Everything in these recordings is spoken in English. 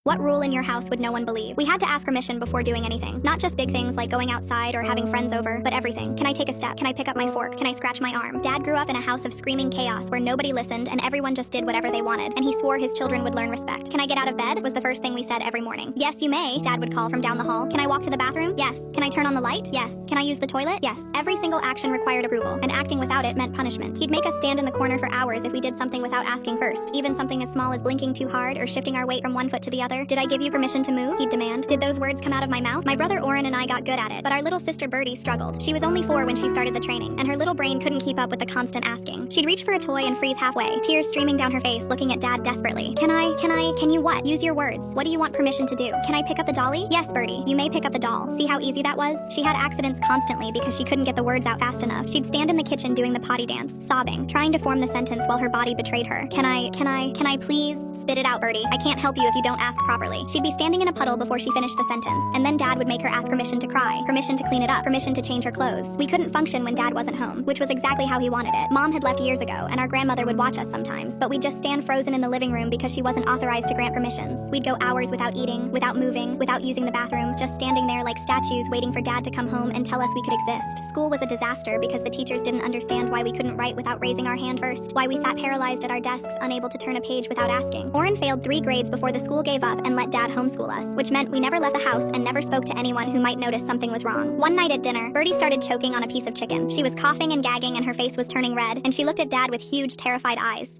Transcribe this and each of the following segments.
What rule in your house would no one believe? We had to ask permission before doing anything. Not just big things like going outside or having friends over, but everything. Can I take a step? Can I pick up my fork? Can I scratch my arm? Dad grew up in a house of screaming chaos where nobody listened and everyone just did whatever they wanted, and he swore his children would learn respect. Can I get out of bed? Was the first thing we said every morning. Yes, you may, Dad would call from down the hall. Can I walk to the bathroom? Yes. Can I turn on the light? Yes. Can I use the toilet? Yes. Every single action required approval, and acting without it meant punishment. He'd make us stand in the corner for hours if we did something without asking first, even something as small as blinking too hard or shifting our weight from one foot to the other. Did I give you permission to move? He'd demand. Did those words come out of my mouth? My brother Oren and I got good at it, but our little sister Birdie struggled. She was only 4 when she started the training, and her little brain couldn't keep up with the constant asking. She'd reach for a toy and freeze halfway, tears streaming down her face, looking at Dad desperately. Can you what? Use your words. What do you want permission to do? Can I pick up the dolly? Yes, Birdie, you may pick up the doll. See how easy that was? She had accidents constantly because she couldn't get the words out fast enough. She'd stand in the kitchen doing the potty dance, sobbing, trying to form the sentence while her body betrayed her. Can I please? Spit it out, Birdie. I can't help you if you don't ask properly. She'd be standing in a puddle before she finished the sentence, and then Dad would make her ask permission to cry, permission to clean it up, permission to change her clothes. We couldn't function when Dad wasn't home, which was exactly how he wanted it. Mom had left years ago, and our grandmother would watch us sometimes, but we'd just stand frozen in the living room because she wasn't authorized to grant permissions. We'd go hours without eating, without moving, without using the bathroom, just standing there like statues waiting for Dad to come home and tell us we could exist. School was a disaster because the teachers didn't understand why we couldn't write without raising our hand first, why we sat paralyzed at our desks unable to turn a page without asking. Oren failed 3 grades before the school gave up and let Dad homeschool us, which meant we never left the house and never spoke to anyone who might notice something was wrong. One night at dinner, Birdie started choking on a piece of chicken. She was coughing and gagging and her face was turning red, and she looked at Dad with huge, terrified eyes.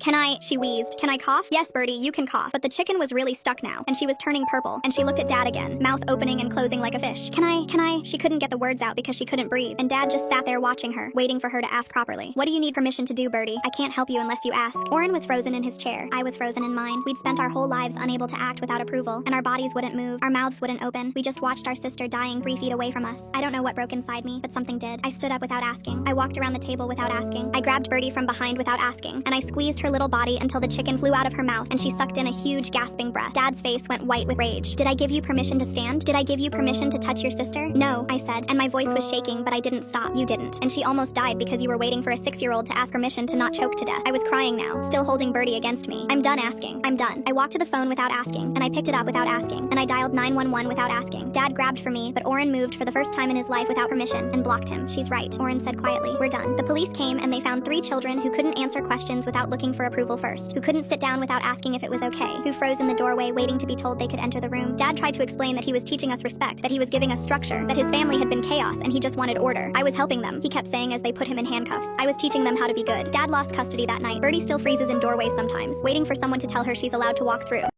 She wheezed. Can I cough? Yes, Birdie, you can cough. But the chicken was really stuck now, and she was turning purple, and she looked at Dad again, mouth opening and closing like a fish. Can I? She couldn't get the words out because she couldn't breathe, and Dad just sat there watching her, waiting for her to ask properly. What do you need permission to do, Birdie? I can't help you unless you ask. Oren was frozen in his chair. I was frozen in mine. We'd spent our whole lives unable to act without approval, and our bodies wouldn't move, our mouths wouldn't open. We just watched our sister dying 3 feet away from us. I don't know what broke inside me, but something did. I stood up without asking. I walked around the table without asking. I grabbed Birdie from behind without asking, and I squeezed her little body until the chicken flew out of her mouth and she sucked in a huge gasping breath. Dad's face went white with rage. Did I give you permission to stand? Did I give you permission to touch your sister? No, I said, and my voice was shaking, but I didn't stop. You didn't. And she almost died because you were waiting for a 6-year-old to ask permission to not choke to death. I was crying now, still holding Birdie against me. I'm done asking. I'm done. I walked to the phone without asking, and I picked it up without asking, and I dialed 911 without asking. Dad grabbed for me, but Oren moved for the first time in his life without permission and blocked him. She's right, Oren said quietly. We're done. The police came and they found 3 children who couldn't answer questions without looking for approval first, who couldn't sit down without asking if it was okay, who froze in the doorway waiting to be told they could enter the room. Dad tried to explain that he was teaching us respect, that he was giving us structure, that his family had been chaos and he just wanted order. I was helping them, he kept saying as they put him in handcuffs. I was teaching them how to be good. Dad lost custody that night. Birdie still freezes in doorways sometimes, waiting for someone to tell her she's allowed to walk through.